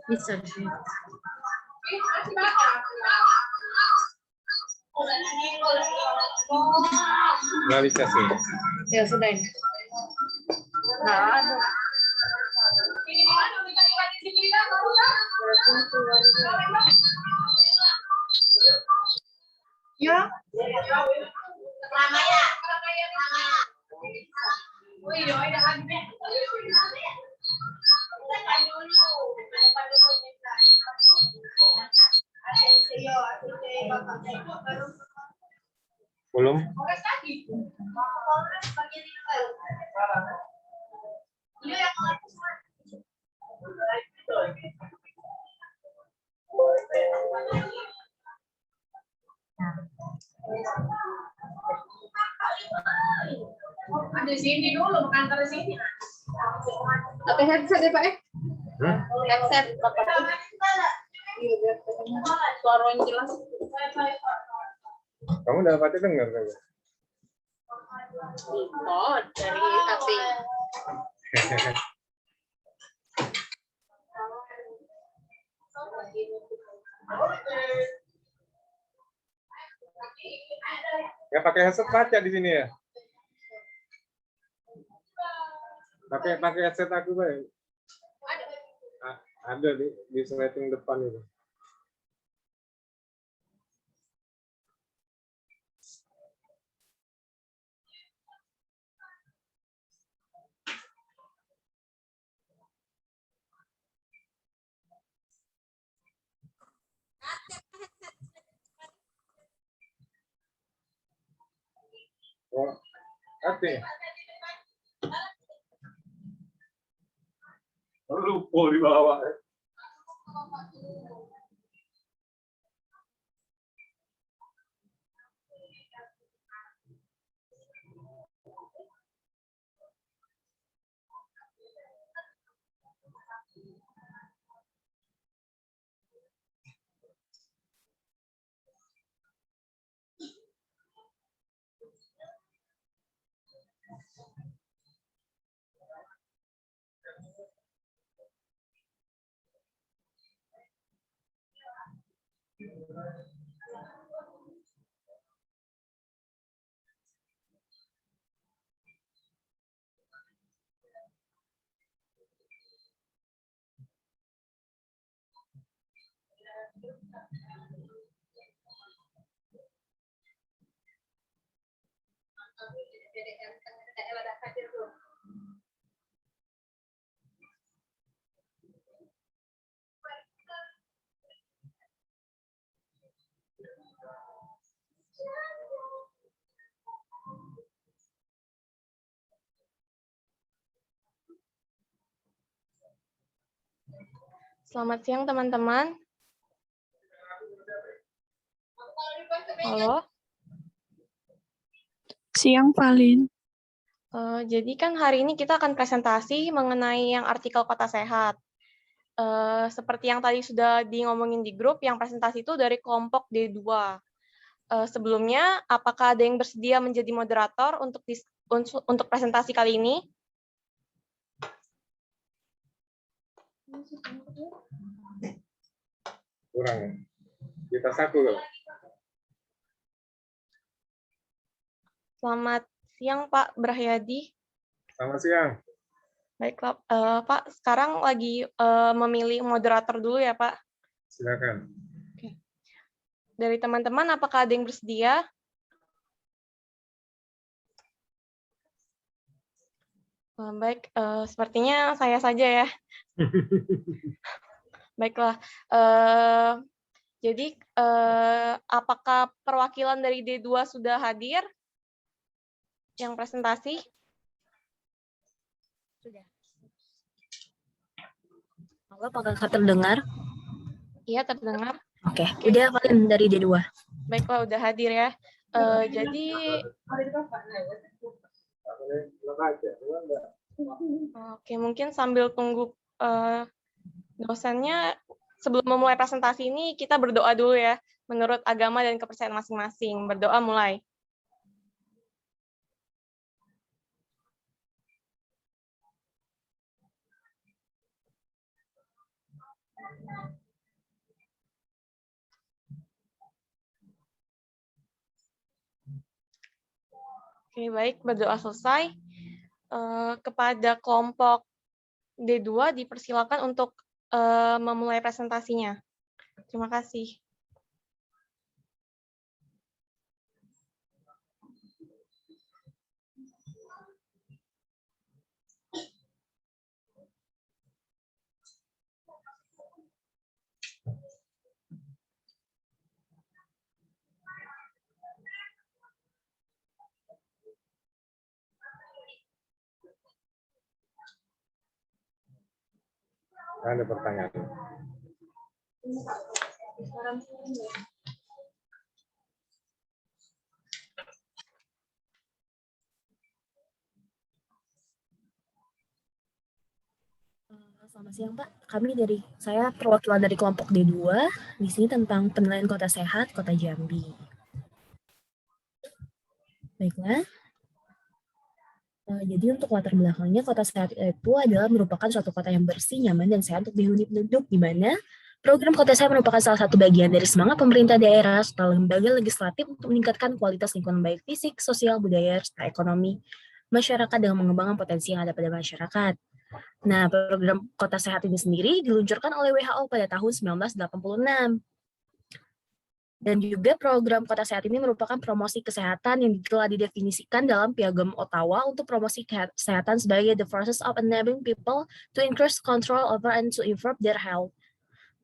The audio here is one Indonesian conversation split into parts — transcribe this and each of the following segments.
Bisa sih. Nggak bisa sih. Ya sudah ini. Nggak ada. Ya. Belum. Di sini dulu, bukan ke sini. Pakai headset ya Pak ya? Headset Bapak. Suaranya jelas. Kamu dapatnya dengar kan? Oh, dari HP. Ya pakai headset baca di sini ya. Pakai headset aku Pak. Ada di sliding depan itu. Oh, hati. Lupa di bawah. Selamat siang teman-teman. Halo. Siang, Valin. Jadi kan hari ini kita akan presentasi mengenai yang artikel Kota Sehat. Seperti yang tadi sudah ngomongin di grup, yang presentasi itu dari kelompok D2. Sebelumnya, apakah ada yang bersedia menjadi moderator untuk presentasi kali ini? Kurang. Kita saku loh. Selamat siang Pak Brahyadi. Selamat siang. Baiklah, Pak, sekarang lagi memilih moderator dulu ya Pak. Silakan. Oke. Dari teman-teman, apakah ada yang bersedia? Baik, sepertinya saya saja ya. Baiklah, jadi apakah perwakilan dari D2 sudah hadir yang presentasi? Sudah. Halo, apakah terdengar? Iya, terdengar. Oke, udah Valin dari D2. Baiklah, udah hadir ya. Jadi, oke, mungkin sambil tunggu dosennya, sebelum memulai presentasi ini, kita berdoa dulu ya, menurut agama dan kepercayaan masing-masing. Berdoa mulai. Oke, baik, berdoa selesai. Kepada kelompok D2 dipersilakan untuk memulai presentasinya. Terima kasih. Ada pertanyaan? Selamat siang, Pak. Saya perwakilan dari kelompok D2. Di sini tentang penilaian kota sehat, Kota Jambi. Baiklah. Jadi untuk latar belakangnya, kota sehat itu adalah merupakan suatu kota yang bersih, nyaman, dan sehat untuk dihuni penduduk, di mana program kota sehat merupakan salah satu bagian dari semangat pemerintah daerah serta lembaga legislatif untuk meningkatkan kualitas lingkungan baik fisik, sosial, budaya, serta ekonomi masyarakat dengan mengembangkan potensi yang ada pada masyarakat. Nah, program kota sehat ini sendiri diluncurkan oleh WHO pada tahun 1986. Dan juga program kota sehat ini merupakan promosi kesehatan yang telah didefinisikan dalam Piagam Ottawa untuk promosi kesehatan sebagai the process of enabling people to increase control over and to improve their health.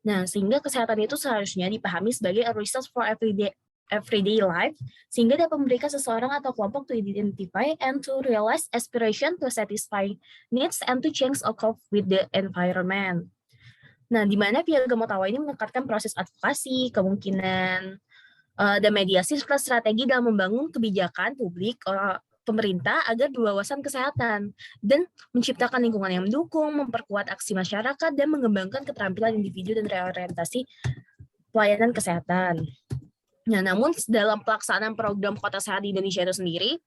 Nah, sehingga kesehatan itu seharusnya dipahami sebagai a resource for everyday life, sehingga dapat memberikan seseorang atau kelompok to identify and to realize aspiration to satisfy needs and to change or cope with the environment. Nah, di mana Piagam Ottawa ini menekankan proses advokasi, kemungkinan, dan mediasi serta strategi dalam membangun kebijakan publik pemerintah agar berwawasan kesehatan dan menciptakan lingkungan yang mendukung, memperkuat aksi masyarakat, dan mengembangkan keterampilan individu dan reorientasi pelayanan kesehatan. Nah, namun dalam pelaksanaan program Kota Sehat di Indonesia itu sendiri,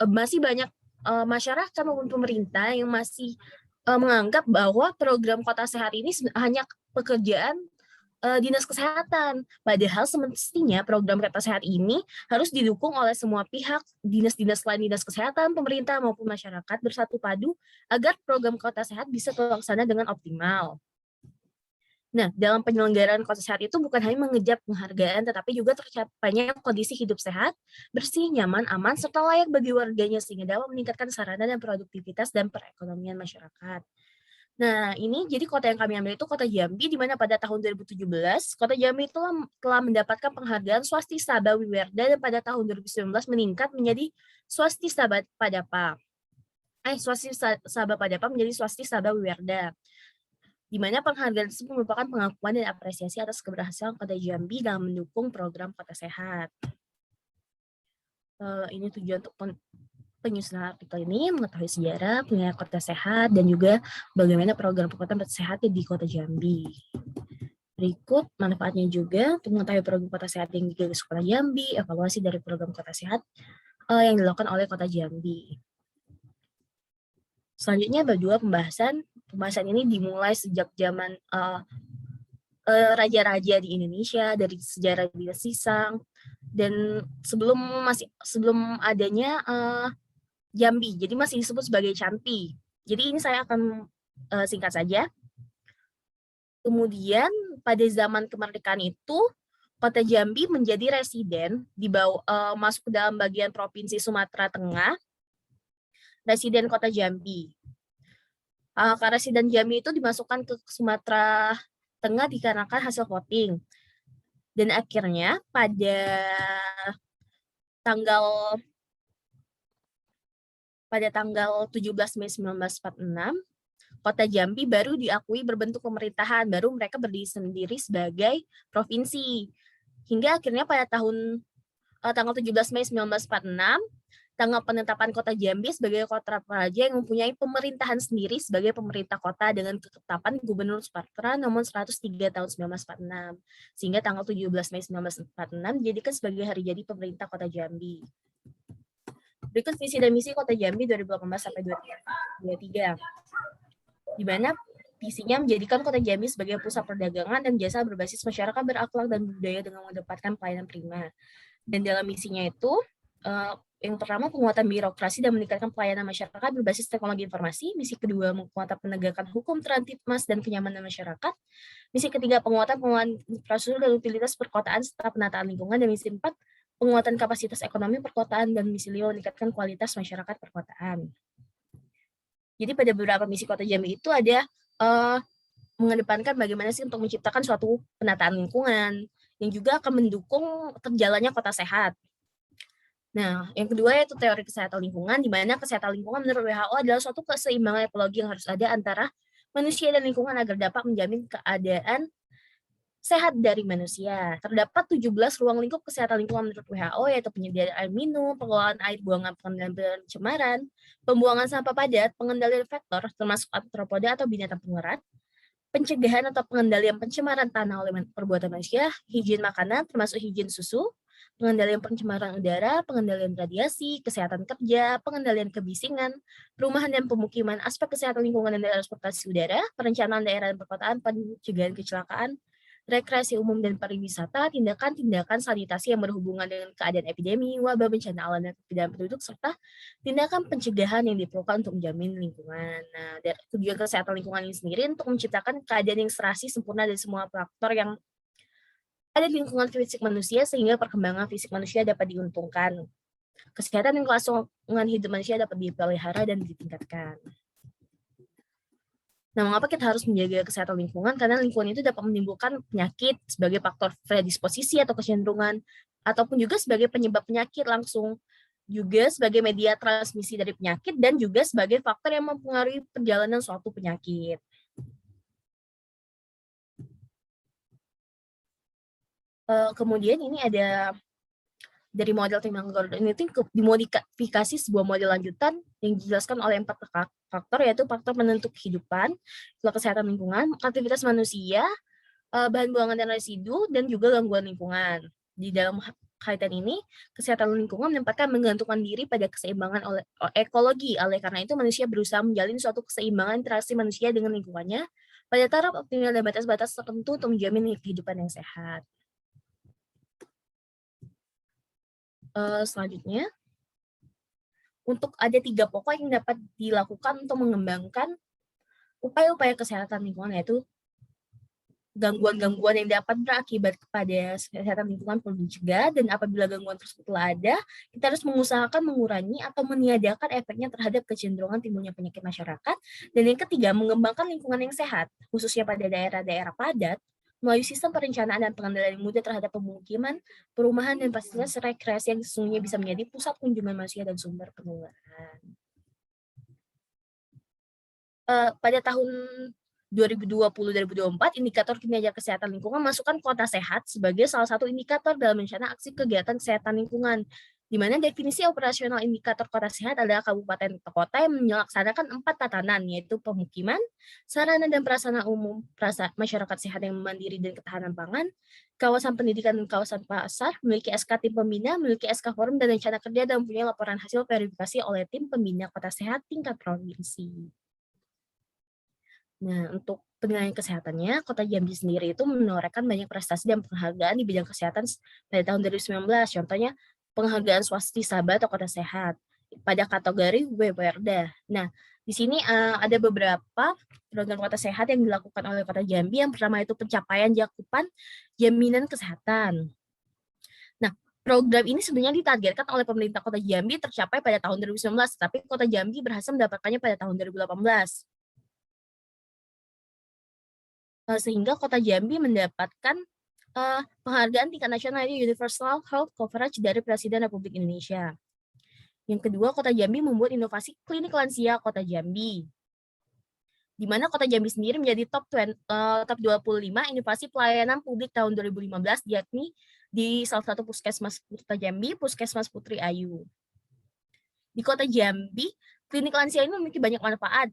masih banyak masyarakat maupun pemerintah yang masih menganggap bahwa program Kota Sehat ini hanya pekerjaan dinas kesehatan. Padahal semestinya program Kota Sehat ini harus didukung oleh semua pihak, dinas-dinas lain, dinas kesehatan, pemerintah maupun masyarakat bersatu padu agar program Kota Sehat bisa terlaksana dengan optimal. Nah, dalam penyelenggaraan Kota Sehat itu bukan hanya mengejar penghargaan, tetapi juga tercapainya kondisi hidup sehat, bersih, nyaman, aman, serta layak bagi warganya sehingga dapat meningkatkan sarana dan produktivitas dan perekonomian masyarakat. Nah, ini jadi kota yang kami ambil itu Kota Jambi, di mana pada tahun 2017, Kota Jambi itu telah mendapatkan penghargaan Swastisaba Wiwerda dan pada tahun 2019 meningkat menjadi Swastisaba Padapa. Swastisaba Padapa menjadi Swastisaba Wiwerda. Di mana penghargaan tersebut merupakan pengakuan dan apresiasi atas keberhasilan Kota Jambi dalam mendukung program Kota Sehat. Ini tujuan untuk penyusunan artikel ini, mengetahui sejarah, penilaian Kota Sehat, dan juga bagaimana program Kota Sehat di Kota Jambi. Berikut manfaatnya juga untuk mengetahui program Kota Sehat yang digagas Kota Jambi, evaluasi dari program Kota Sehat yang dilakukan oleh Kota Jambi. Selanjutnya berdua pembahasan ini dimulai sejak zaman raja-raja di Indonesia, dari sejarah Dinasti Sisang, dan sebelum adanya Jambi, jadi masih disebut sebagai Canti. Jadi ini saya akan singkat saja. Kemudian pada zaman kemerdekaan itu, Kota Jambi menjadi residen masuk ke dalam bagian Provinsi Sumatera Tengah, residen Kota Jambi. Residen Jambi itu dimasukkan ke Sumatera Tengah dikarenakan hasil voting. Dan akhirnya pada tanggal 17 Mei 1946, Kota Jambi baru diakui berbentuk pemerintahan, baru mereka berdiri sendiri sebagai provinsi. Hingga akhirnya pada tanggal 17 Mei 1946, tanggal penetapan Kota Jambi sebagai kota praja yang mempunyai pemerintahan sendiri sebagai pemerintah kota dengan ketetapan Gubernur Sumatera nomor 103 tahun 1946. Sehingga tanggal 17 Mei 1946 dijadikan sebagai hari jadi pemerintah Kota Jambi. Berikut visi dan misi Kota Jambi 2018 sampai 2023. Di mana visinya menjadikan Kota Jambi sebagai pusat perdagangan dan jasa berbasis masyarakat berakhlak dan budaya dengan mengedepankan pelayanan prima. Dan dalam misinya itu, Yang pertama, penguatan birokrasi dan meningkatkan pelayanan masyarakat berbasis teknologi informasi. Misi kedua, menguatkan penegakan hukum tertib, dan kenyamanan masyarakat. Misi ketiga, penguatan infrastruktur dan utilitas perkotaan serta penataan lingkungan. Dan misi 4, penguatan kapasitas ekonomi perkotaan. Dan misi 5, meningkatkan kualitas masyarakat perkotaan. Jadi pada beberapa misi Kota Jambi itu ada mengedepankan bagaimana sih untuk menciptakan suatu penataan lingkungan yang juga akan mendukung terjalannya kota sehat. Nah, yang kedua yaitu teori kesehatan lingkungan, di mana kesehatan lingkungan menurut WHO adalah suatu keseimbangan ekologi yang harus ada antara manusia dan lingkungan agar dapat menjamin keadaan sehat dari manusia. Terdapat 17 ruang lingkup kesehatan lingkungan menurut WHO, yaitu penyediaan air minum, pengelolaan air buangan, pengendalian pencemaran, pembuangan sampah padat, pengendalian vektor, termasuk arthropoda atau binatang pengerat, pencegahan atau pengendalian pencemaran tanah oleh perbuatan manusia, higien makanan, termasuk higien susu, pengendalian pencemaran udara, pengendalian radiasi, kesehatan kerja, pengendalian kebisingan, perumahan dan pemukiman, aspek kesehatan lingkungan dan transportasi udara, perencanaan daerah dan perkotaan, pencegahan kecelakaan, rekreasi umum dan pariwisata, tindakan-tindakan sanitasi yang berhubungan dengan keadaan epidemi, wabah, bencana alam dan keadaan penduduk, serta tindakan pencegahan yang diperlukan untuk menjamin lingkungan. Nah, tujuan kesehatan lingkungan ini sendiri untuk menciptakan keadaan yang serasi sempurna dari semua faktor yang ada di lingkungan fisik manusia sehingga perkembangan fisik manusia dapat diuntungkan. Kesehatan dan kelangsungan hidup manusia dapat dipelihara dan ditingkatkan. Nah, mengapa kita harus menjaga kesehatan lingkungan? Karena lingkungan itu dapat menimbulkan penyakit sebagai faktor predisposisi atau kecenderungan, ataupun juga sebagai penyebab penyakit langsung, juga sebagai media transmisi dari penyakit, dan juga sebagai faktor yang mempengaruhi perjalanan suatu penyakit. Kemudian ini ada dari model timbang Gordon itu dimodifikasi sebuah model lanjutan yang dijelaskan oleh 4 faktor, yaitu faktor penentu kehidupan, kesehatan lingkungan, aktivitas manusia, bahan buangan dan residu, dan juga gangguan lingkungan. Di dalam kaitan ini, kesehatan lingkungan menempatkan menggantungkan diri pada keseimbangan oleh ekologi. Oleh karena itu, manusia berusaha menjalin suatu keseimbangan interaksi manusia dengan lingkungannya pada taraf optimal dan batas-batas tertentu untuk menjamin kehidupan yang sehat. Selanjutnya, untuk ada 3 pokok yang dapat dilakukan untuk mengembangkan upaya-upaya kesehatan lingkungan, yaitu gangguan-gangguan yang dapat berakibat kepada kesehatan lingkungan perlu dicegah, dan apabila gangguan tersebut telah ada, kita harus mengusahakan mengurangi atau meniadakan efeknya terhadap kecenderungan timbulnya penyakit masyarakat. Dan yang ketiga, mengembangkan lingkungan yang sehat, khususnya pada daerah-daerah padat, melalui sistem perencanaan dan pengendalian yang mudah terhadap pemukiman, perumahan, dan fasilitas rekreasi yang sesungguhnya bisa menjadi pusat kunjungan manusia dan sumber penularan. Pada tahun 2020-2024, indikator kinerja kesehatan lingkungan masukkan kota sehat sebagai salah satu indikator dalam rencana aksi kegiatan kesehatan lingkungan, di mana definisi operasional indikator kota sehat adalah kabupaten atau kota yang melaksanakan 4 tatanan, yaitu pemukiman, sarana dan prasarana umum, masyarakat sehat yang mandiri dan ketahanan pangan, kawasan pendidikan dan kawasan pasar, memiliki SK tim pembina, memiliki SK forum dan rencana kerja, dan mempunyai laporan hasil verifikasi oleh tim pembina kota sehat tingkat provinsi. Nah, untuk penilaian kesehatannya, Kota Jambi sendiri itu menorehkan banyak prestasi dan penghargaan di bidang kesehatan pada tahun 2019. Contohnya, penghargaan Swastisaba atau Kota Sehat pada kategori WPRDA. Nah, di sini ada beberapa program kota sehat yang dilakukan oleh Kota Jambi. Yang pertama itu pencapaian cakupan jaminan kesehatan. Nah, program ini sebenarnya ditargetkan oleh pemerintah Kota Jambi tercapai pada tahun 2019, tapi Kota Jambi berhasil mendapatkannya pada tahun 2018. Sehingga Kota Jambi mendapatkan penghargaan tingkat nasional Universal Health Coverage dari Presiden Republik Indonesia. Yang kedua, Kota Jambi membuat inovasi klinik lansia Kota Jambi, di mana Kota Jambi sendiri menjadi top 25 inovasi pelayanan publik tahun 2015, yakni di salah satu puskesmas Kota Jambi, Puskesmas Putri Ayu. Di Kota Jambi, klinik lansia ini memiliki banyak manfaat,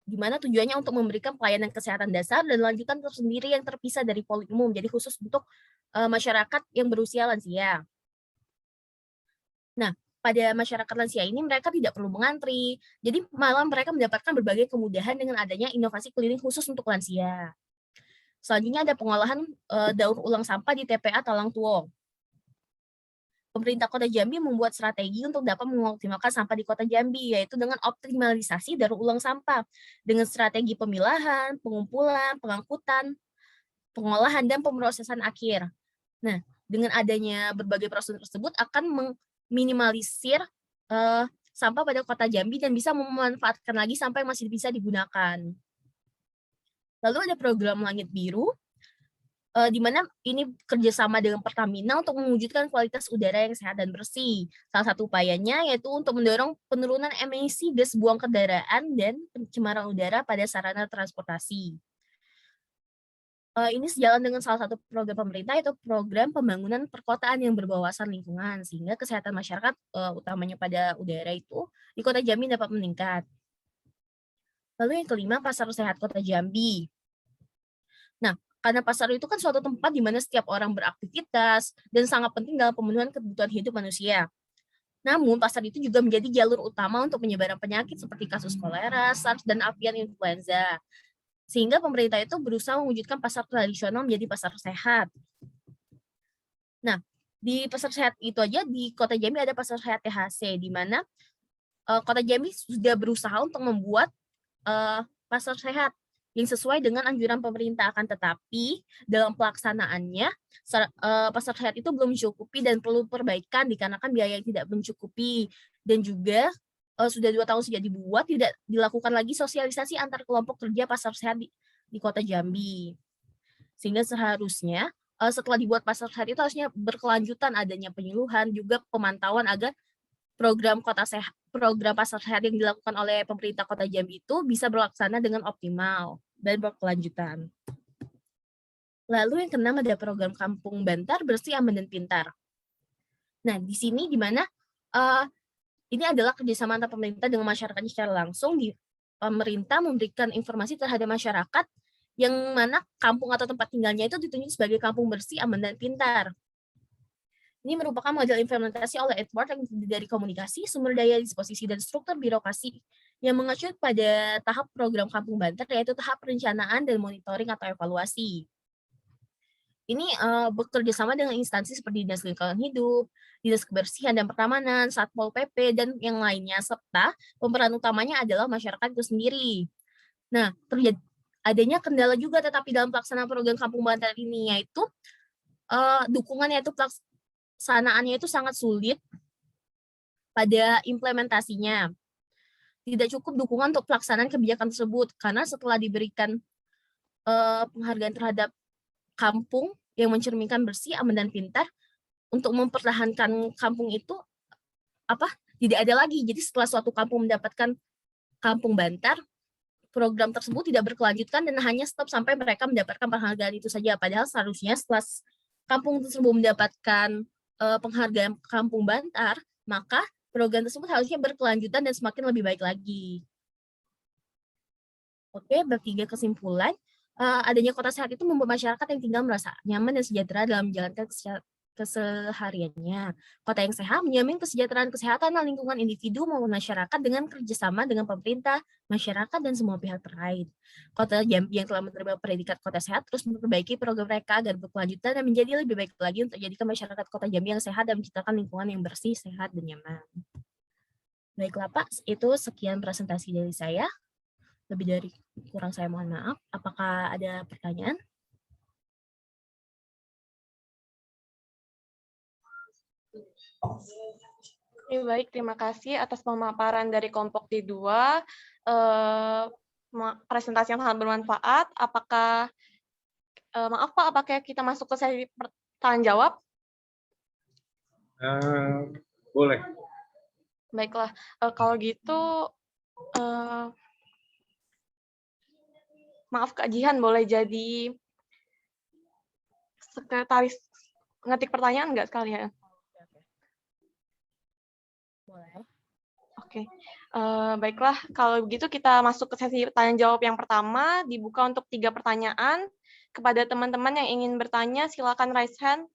di mana tujuannya untuk memberikan pelayanan kesehatan dasar dan lanjutan tersendiri yang terpisah dari poli umum, jadi khusus untuk masyarakat yang berusia lansia. Nah, pada masyarakat lansia ini mereka tidak perlu mengantri, jadi malah mereka mendapatkan berbagai kemudahan dengan adanya inovasi klinik khusus untuk lansia. Selanjutnya ada pengolahan daur ulang sampah di TPA Talang Tuo. pemerintah Kota Jambi membuat strategi untuk dapat mengoptimalkan sampah di Kota Jambi, yaitu dengan optimalisasi daur ulang sampah, dengan strategi pemilahan, pengumpulan, pengangkutan, pengolahan, dan pemrosesan akhir. Nah, dengan adanya berbagai proses tersebut akan meminimalisir sampah pada Kota Jambi dan bisa memanfaatkan lagi sampah yang masih bisa digunakan. Lalu ada program Langit Biru, di mana ini kerjasama dengan Pertamina untuk mewujudkan kualitas udara yang sehat dan bersih. Salah satu upayanya yaitu untuk mendorong penurunan emisi gas buang kendaraan dan pencemaran udara pada sarana transportasi. Ini sejalan dengan salah satu program pemerintah, yaitu program pembangunan perkotaan yang berwawasan lingkungan, sehingga kesehatan masyarakat, utamanya pada udara itu, di Kota Jambi dapat meningkat. Lalu yang kelima, Pasar Sehat Kota Jambi. Nah, karena pasar itu kan suatu tempat di mana setiap orang beraktivitas dan sangat penting dalam pemenuhan kebutuhan hidup manusia. Namun, pasar itu juga menjadi jalur utama untuk penyebaran penyakit seperti kasus kolera, SARS, dan avian influenza. Sehingga pemerintah itu berusaha mewujudkan pasar tradisional menjadi pasar sehat. Nah, di pasar sehat itu aja di Kota Jambi ada pasar sehat THC, di mana Kota Jambi sudah berusaha untuk membuat pasar sehat yang sesuai dengan anjuran pemerintah, akan tetapi dalam pelaksanaannya pasar sehat itu belum mencukupi dan perlu perbaikan dikarenakan biaya yang tidak mencukupi, dan juga sudah 2 tahun sejak dibuat tidak dilakukan lagi sosialisasi antar kelompok kerja pasar sehat di Kota Jambi. Sehingga seharusnya setelah dibuat pasar sehat itu harusnya berkelanjutan adanya penyuluhan juga pemantauan agar program pasar sehat yang dilakukan oleh pemerintah Kota Jambi itu bisa berlaksana dengan optimal dan berkelanjutan. Lalu yang keenam ada program Kampung Bantar Bersih, Aman, dan Pintar. Nah, di sini di mana ini adalah kerjasama antara pemerintah dengan masyarakat secara langsung. Pemerintah memberikan informasi terhadap masyarakat yang mana kampung atau tempat tinggalnya itu ditunjuk sebagai kampung bersih, aman, dan pintar. Ini merupakan model implementasi oleh Edward yang terdiri dari komunikasi, sumber daya, disposisi, dan struktur birokrasi yang mengacu pada tahap program Kampung Bantar, yaitu tahap perencanaan dan monitoring atau evaluasi. Ini bekerja sama dengan instansi seperti Dinas Lingkungan Hidup, Dinas Kebersihan dan Pertamanan, Satpol PP, dan yang lainnya, serta pemeran utamanya adalah masyarakat itu sendiri. Nah, adanya kendala juga tetapi dalam pelaksanaan program Kampung Bantar ini, yaitu dukungannya itu pelaksanaannya itu sangat sulit pada implementasinya. Tidak cukup dukungan untuk pelaksanaan kebijakan tersebut, karena setelah diberikan penghargaan terhadap kampung yang mencerminkan bersih, aman, dan pintar, untuk mempertahankan kampung itu tidak ada lagi. Jadi setelah suatu kampung mendapatkan Kampung Bantar, program tersebut tidak berkelanjutan dan hanya stop sampai mereka mendapatkan penghargaan itu saja. Padahal seharusnya setelah kampung tersebut mendapatkan penghargaan Kampung Bantar, maka program tersebut harusnya berkelanjutan dan semakin lebih baik lagi. Oke, bertiga kesimpulan. Adanya kota sehat itu membuat masyarakat yang tinggal merasa nyaman dan sejahtera dalam menjalankan kesehariannya. Kota yang sehat menjamin kesejahteraan kesehatan dan lingkungan individu maupun masyarakat dengan kerjasama dengan pemerintah, masyarakat, dan semua pihak terkait. Kota Jambi yang telah menerima predikat kota sehat terus memperbaiki program mereka agar berkelanjutan dan menjadi lebih baik lagi untuk menjadikan masyarakat Kota Jambi yang sehat dan menciptakan lingkungan yang bersih, sehat, dan nyaman. Baiklah Pak, itu sekian presentasi dari saya. Lebih dari kurang saya mohon maaf. Apakah ada pertanyaan? Baik, terima kasih atas pemaparan dari kelompok D2. Presentasi yang sangat bermanfaat. Apakah, maaf Pak, apakah kita masuk ke sesi pertanyaan jawab? Boleh. Baiklah, kalau gitu, maaf Kak Jihan, boleh jadi sekretaris ngetik pertanyaan nggak sekalian? Boleh. Oke, baiklah. Kalau begitu kita masuk ke sesi pertanyaan jawab yang pertama. Dibuka untuk 3 pertanyaan. Kepada teman-teman yang ingin bertanya, silakan raise hand.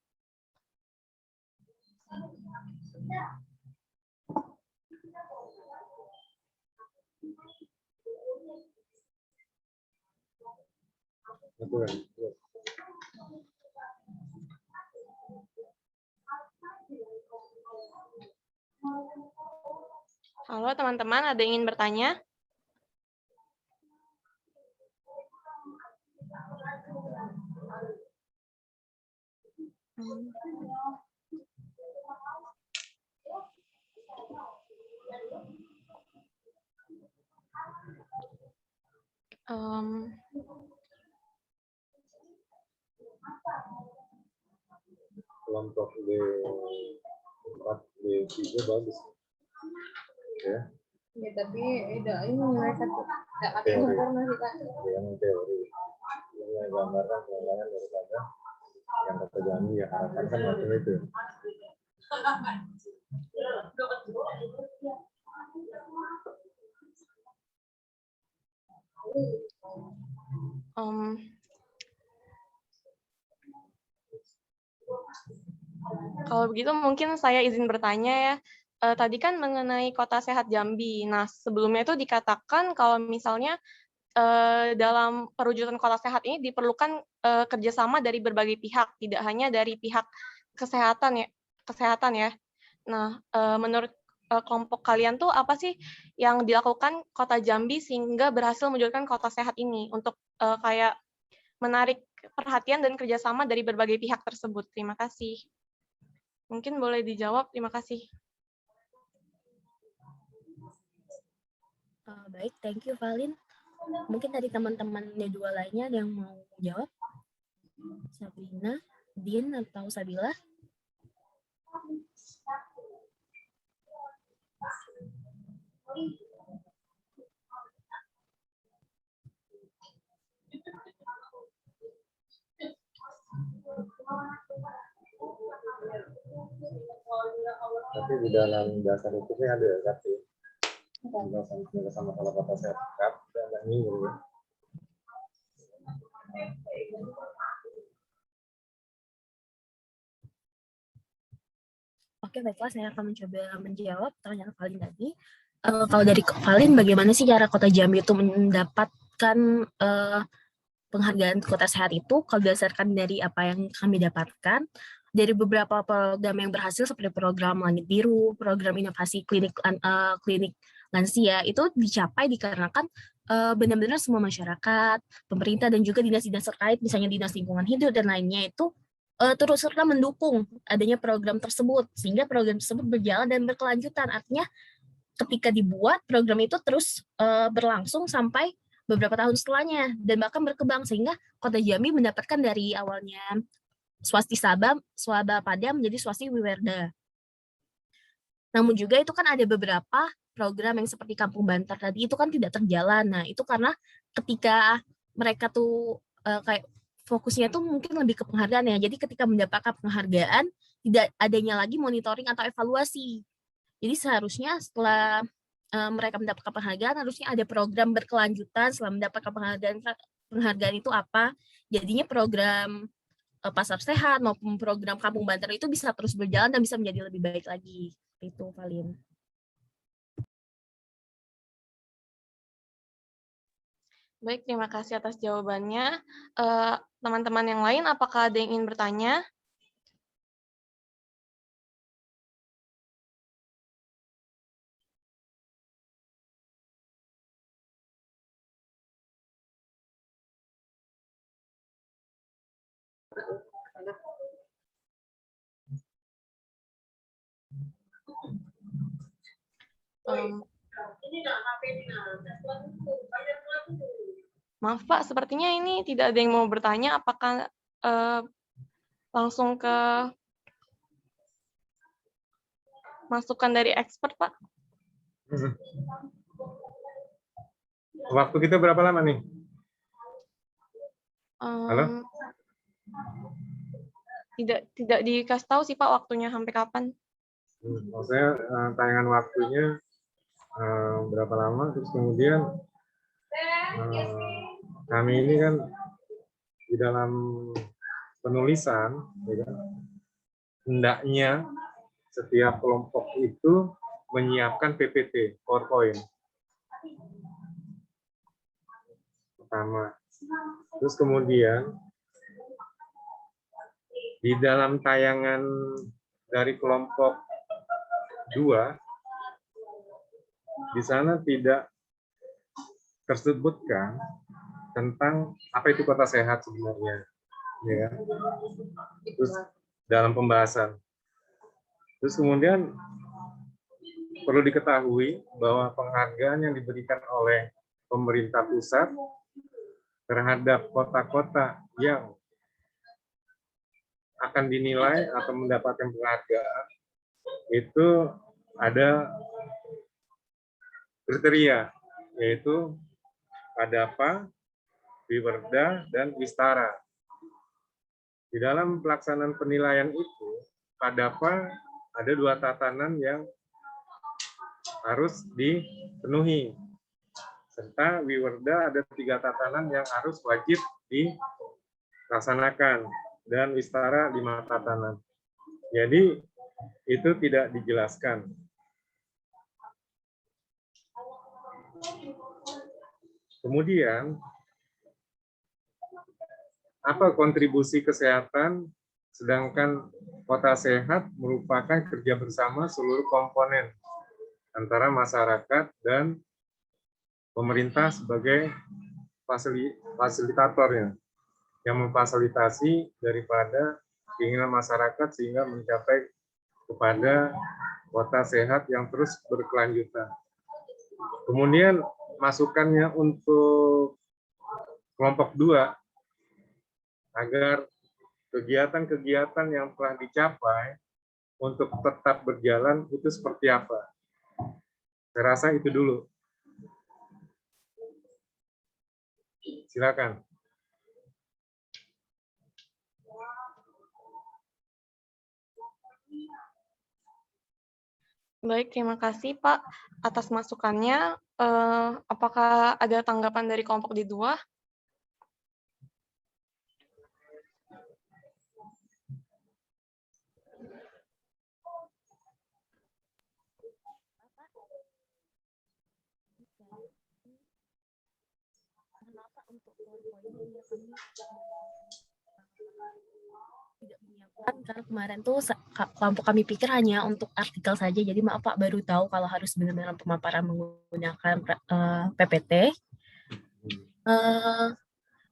Halo teman-teman, ada yang ingin bertanya? Kelompok D4, D3 bagus. Ya, Ya, tapi ini mereka tuh nggak pakai Teori. informasi Kak. yang teori. Yang gambaran pengembangan daripada yang kata Jami ya harapan kan macam itu. Kalau begitu mungkin saya izin bertanya ya. Tadi kan mengenai Kota Sehat Jambi. Nah, sebelumnya itu dikatakan kalau misalnya dalam perwujudan Kota Sehat ini diperlukan kerjasama dari berbagai pihak, tidak hanya dari pihak kesehatan ya. Nah, menurut kelompok kalian tuh apa sih yang dilakukan Kota Jambi sehingga berhasil mewujudkan Kota Sehat ini untuk kayak menarik perhatian dan kerjasama dari berbagai pihak tersebut? Terima kasih. Mungkin boleh dijawab, terima kasih. Baik, thank you Valin. Mungkin dari teman-temannya dua lainnya ada yang mau jawab? Sabrina, Din, atau Sabila? Tapi di dalam dasar hukumnya ada tapi sama-sama Kota Sehat dan ini ya. Oke, baiklah, saya akan mencoba menjawab pertanyaan Valin tadi. Kalau dari Valin, bagaimana sih cara Kota Jambi itu mendapatkan penghargaan Kota Sehat itu? Kalau berdasarkan dari apa yang kami dapatkan, dari beberapa program yang berhasil seperti program Langit Biru, program inovasi klinik lansia, itu dicapai dikarenakan benar-benar semua masyarakat, pemerintah, dan juga dinas-dinas terkait, misalnya dinas lingkungan hidup dan lainnya itu terus serta mendukung adanya program tersebut, sehingga program tersebut berjalan dan berkelanjutan. Artinya ketika dibuat, program itu terus berlangsung sampai beberapa tahun setelahnya, dan bahkan berkembang, sehingga Kota Jambi mendapatkan dari awalnya swasti swabapada menjadi swasti wiwerda. Namun juga itu kan ada beberapa program yang seperti Kampung Bantar tadi, itu kan tidak terjalan. Nah, itu karena ketika mereka tuh kayak fokusnya tuh mungkin lebih ke penghargaan ya. Jadi ketika mendapatkan penghargaan, tidak adanya lagi monitoring atau evaluasi. Jadi seharusnya setelah mereka mendapatkan penghargaan, harusnya ada program berkelanjutan setelah mendapatkan penghargaan itu apa. Jadinya program Pasar Sehat maupun program Kampung Bantar itu bisa terus berjalan dan bisa menjadi lebih baik lagi. Itu, Valin. Baik, terima kasih atas jawabannya. Teman-teman yang lain, apakah ada yang ingin bertanya? Maaf Pak, sepertinya ini tidak ada yang mau bertanya. Apakah langsung ke masukan dari expert, Pak? Waktu kita berapa lama nih? Halo? Tidak dikasih tahu sih Pak waktunya sampai kapan. Maksudnya tayangan waktunya berapa lama, terus kemudian kami ini kan di dalam penulisan, ya kan, hendaknya setiap kelompok itu menyiapkan PPT, PowerPoint. Pertama. Terus kemudian di dalam tayangan dari kelompok 2, di sana tidak tersebutkan tentang apa itu kota sehat sebenarnya, ya. Terus dalam pembahasan, terus kemudian perlu diketahui bahwa penghargaan yang diberikan oleh pemerintah pusat terhadap kota-kota yang akan dinilai atau mendapatkan penghargaan itu ada kriteria, yaitu Adapa, Wiwerda, dan Wistara. Di dalam pelaksanaan penilaian itu, Adapa ada 2 tatanan yang harus dipenuhi, serta Wiwerda ada 3 tatanan yang harus wajib dilaksanakan, dan Wistara 5 tatanan. Jadi itu tidak dijelaskan. Kemudian, apa kontribusi kesehatan, sedangkan kota sehat merupakan kerja bersama seluruh komponen antara masyarakat dan pemerintah sebagai fasilitatornya, yang memfasilitasi daripada keinginan masyarakat sehingga mencapai kepada kota sehat yang terus berkelanjutan. Kemudian masukannya untuk kelompok 2 agar kegiatan-kegiatan yang telah dicapai untuk tetap berjalan itu seperti apa. Saya rasa itu dulu. Silakan. Baik, terima kasih Pak atas masukannya. Apakah ada tanggapan dari kelompok D2? Karena kemarin tuh kelompok kami pikir hanya untuk artikel saja, jadi maaf Pak, baru tahu kalau harus benar-benar pemaparan menggunakan PPT.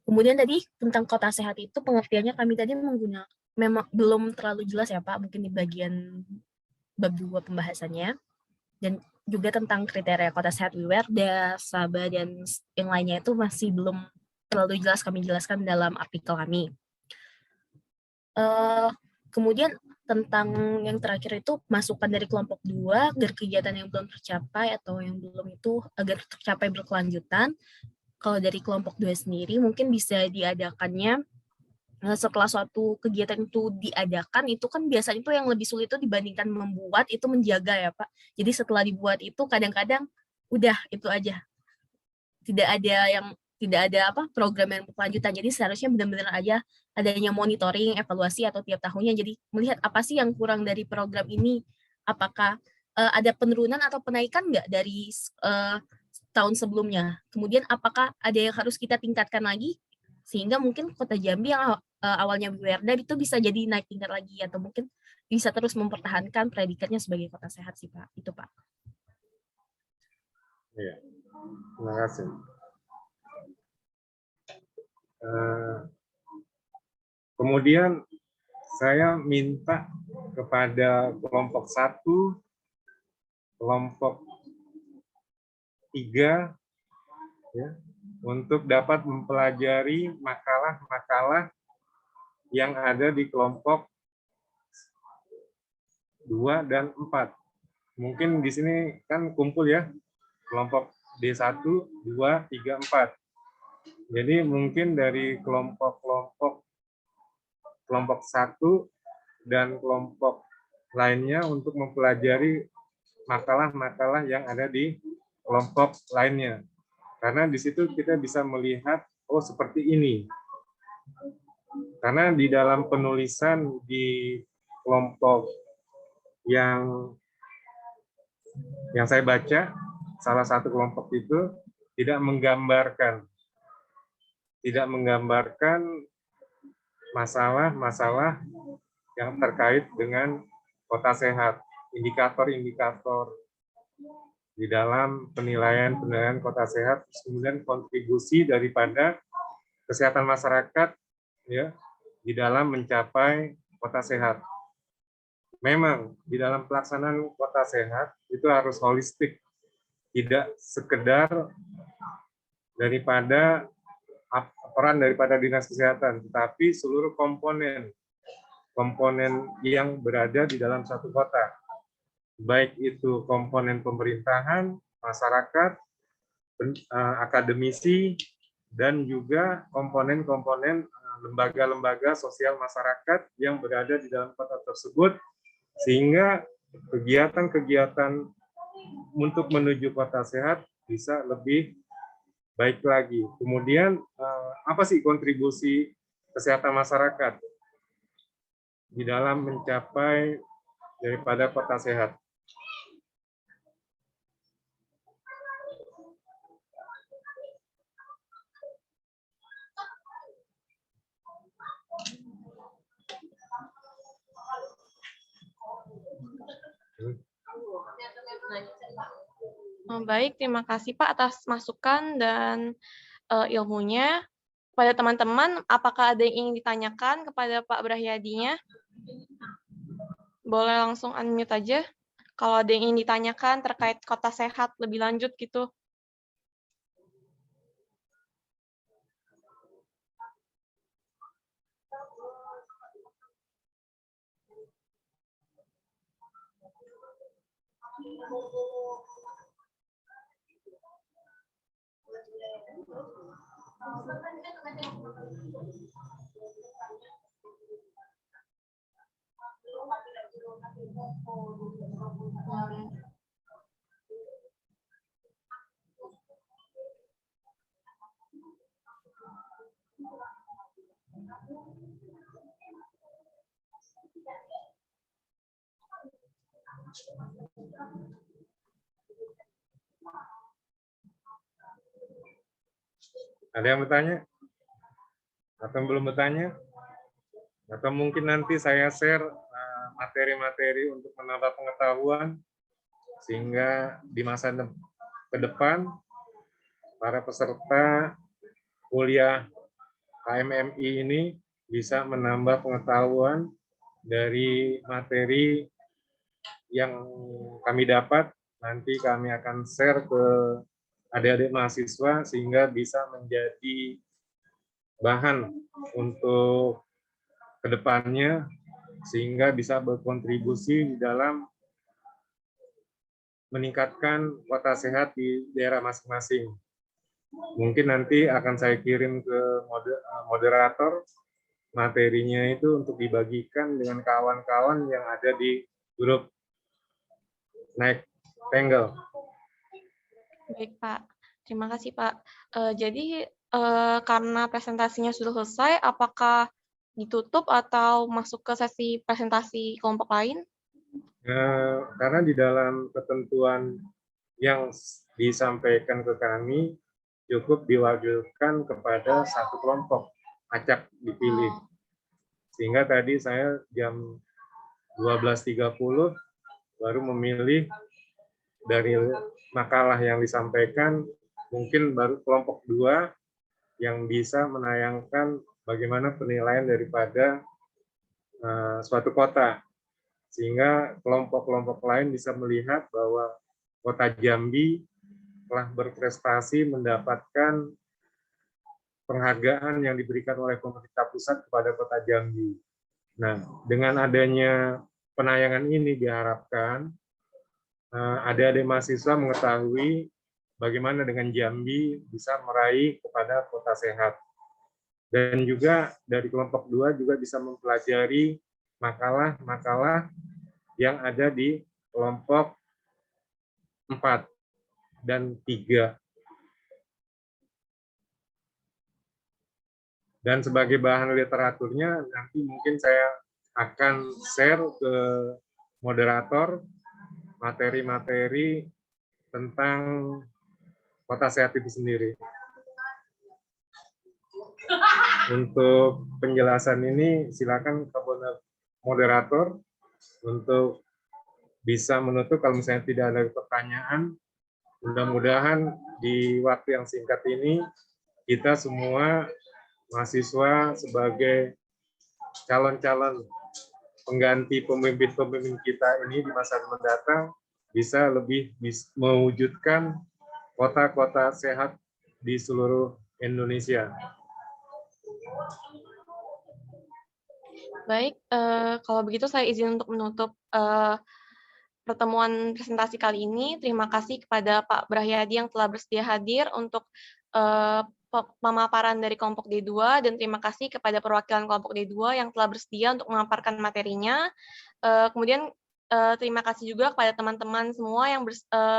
Kemudian tadi tentang kota sehat itu pengertiannya kami tadi menggunakan, memang belum terlalu jelas ya Pak, mungkin di bagian bab 2 pembahasannya, dan juga tentang kriteria kota sehat Wiwerda, Saba, dan yang lainnya itu masih belum terlalu jelas kami jelaskan dalam artikel kami. Kemudian tentang yang terakhir itu masukan dari kelompok 2 agar kegiatan yang belum tercapai atau yang belum itu agar tercapai berkelanjutan. Kalau dari kelompok 2 sendiri mungkin bisa diadakannya setelah suatu kegiatan itu diadakan, itu kan biasanya itu yang lebih sulit itu dibandingkan membuat, itu menjaga ya Pak. Jadi setelah dibuat itu kadang-kadang udah itu aja. Tidak ada program yang berkelanjutan. Jadi seharusnya benar-benar aja adanya monitoring, evaluasi atau tiap tahunnya. Jadi melihat apa sih yang kurang dari program ini, apakah ada penurunan atau penaikan nggak dari tahun sebelumnya. Kemudian apakah ada yang harus kita tingkatkan lagi sehingga mungkin Kota Jambi yang awalnya Wiwerda itu bisa jadi naik tingkat lagi, atau mungkin bisa terus mempertahankan predikatnya sebagai kota sehat sih Pak. Itu Pak. Iya, terima kasih. Kemudian saya minta kepada kelompok 1, kelompok 3, ya, untuk dapat mempelajari makalah-makalah yang ada di kelompok 2 dan 4. Mungkin di sini kan kumpul ya, kelompok D1, 2, 3, 4. Jadi mungkin dari kelompok 1 dan kelompok lainnya untuk mempelajari makalah-makalah yang ada di kelompok lainnya. Karena di situ kita bisa melihat, oh seperti ini. Karena di dalam penulisan di kelompok yang saya baca, salah satu kelompok itu tidak menggambarkan masalah-masalah yang terkait dengan kota sehat. indikator-indikator di dalam penilaian kota sehat, kemudian kontribusi daripada kesehatan masyarakat ya di dalam mencapai kota sehat. Memang di dalam pelaksanaan kota sehat itu harus holistik, tidak sekedar daripada peran daripada dinas kesehatan, tetapi seluruh komponen yang berada di dalam satu kota, baik itu komponen pemerintahan, masyarakat, akademisi, dan juga komponen-komponen lembaga-lembaga sosial masyarakat yang berada di dalam kota tersebut, sehingga kegiatan-kegiatan untuk menuju kota sehat bisa lebih baik lagi. Kemudian, apa sih kontribusi kesehatan masyarakat di dalam mencapai daripada kota sehat? Baik, terima kasih Pak atas masukan dan ilmunya. Pada teman-teman, apakah ada yang ingin ditanyakan kepada Pak Brahyadinya? Boleh langsung unmute aja. Kalau ada yang ingin ditanyakan terkait kota sehat lebih lanjut gitu. Ada yang bertanya? Atau belum bertanya? Atau mungkin nanti saya share materi-materi untuk menambah pengetahuan, sehingga di masa ke depan, para peserta kuliah KMMI ini bisa menambah pengetahuan dari materi yang kami dapat. Nanti kami akan share ke adik-adik mahasiswa sehingga bisa menjadi bahan untuk kedepannya, sehingga bisa berkontribusi di dalam meningkatkan kota sehat di daerah masing-masing. Mungkin nanti akan saya kirim ke moderator materinya itu untuk dibagikan dengan kawan-kawan yang ada di grup Naik Tenggal. Baik Pak, terima kasih Pak. Jadi karena presentasinya sudah selesai, apakah ditutup atau masuk ke sesi presentasi kelompok lain? Karena di dalam ketentuan yang disampaikan ke kami, cukup diwakilkan kepada satu kelompok, acak dipilih. Sehingga tadi saya jam 12.30 baru memilih dari makalah yang disampaikan, mungkin baru kelompok 2 yang bisa menayangkan bagaimana penilaian daripada suatu kota, sehingga kelompok-kelompok lain bisa melihat bahwa kota Jambi telah berprestasi mendapatkan penghargaan yang diberikan oleh pemerintah pusat kepada kota Jambi. Nah, dengan adanya penayangan ini diharapkan adik-adik mahasiswa mengetahui bagaimana dengan Jambi bisa meraih kepada kota sehat. Dan juga dari kelompok 2 juga bisa mempelajari makalah-makalah yang ada di kelompok 4 dan 3. Dan sebagai bahan literaturnya, nanti mungkin saya akan share ke moderator materi-materi tentang kota sehat itu sendiri. Untuk penjelasan ini, silakan ke moderator untuk bisa menutup kalau misalnya tidak ada pertanyaan. Mudah-mudahan di waktu yang singkat ini kita semua mahasiswa sebagai calon-calon pengganti pemimpin-pemimpin kita ini di masa mendatang bisa lebih mewujudkan kota-kota sehat di seluruh Indonesia. Baik, kalau begitu saya izin untuk menutup pertemuan presentasi kali ini. Terima kasih kepada Pak Brahyadi yang telah bersedia hadir untuk pemaparan dari kelompok D2, dan terima kasih kepada perwakilan kelompok D2 yang telah bersedia untuk memaparkan materinya. Kemudian terima kasih juga kepada teman-teman semua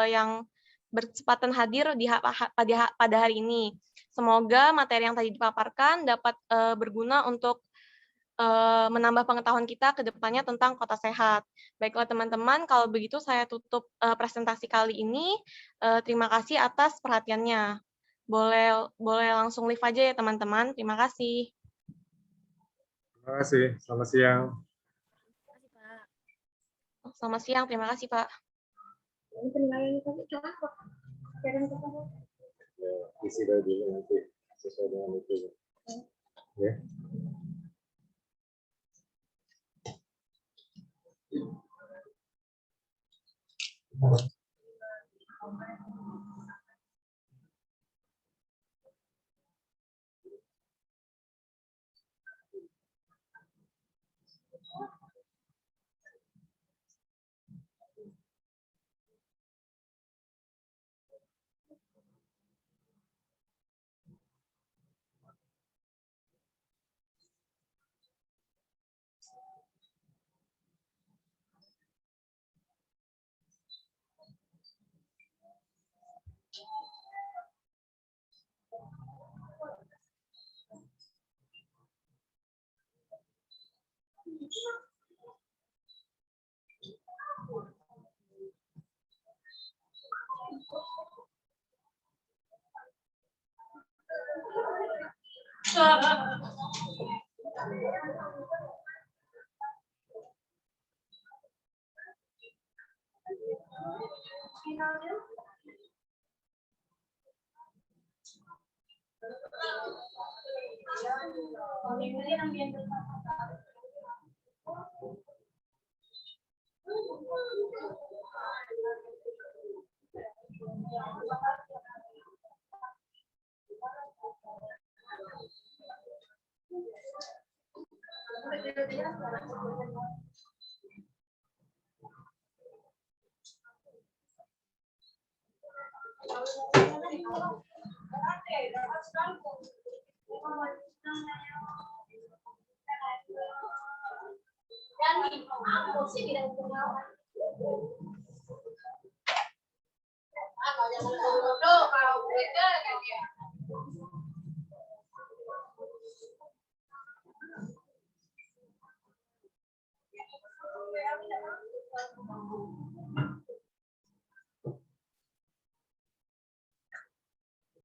yang berkesempatan hadir pada hari ini. Semoga materi yang tadi dipaparkan dapat berguna untuk menambah pengetahuan kita ke depannya tentang kota sehat. Baiklah teman-teman, kalau begitu saya tutup presentasi kali ini. Terima kasih atas perhatiannya. Boleh langsung live aja ya teman-teman. Terima kasih. Terima kasih. Selamat siang. Selamat siang. Terima kasih, Pak. Isi dulu nanti sesuai dengan itu. Ya. Kalau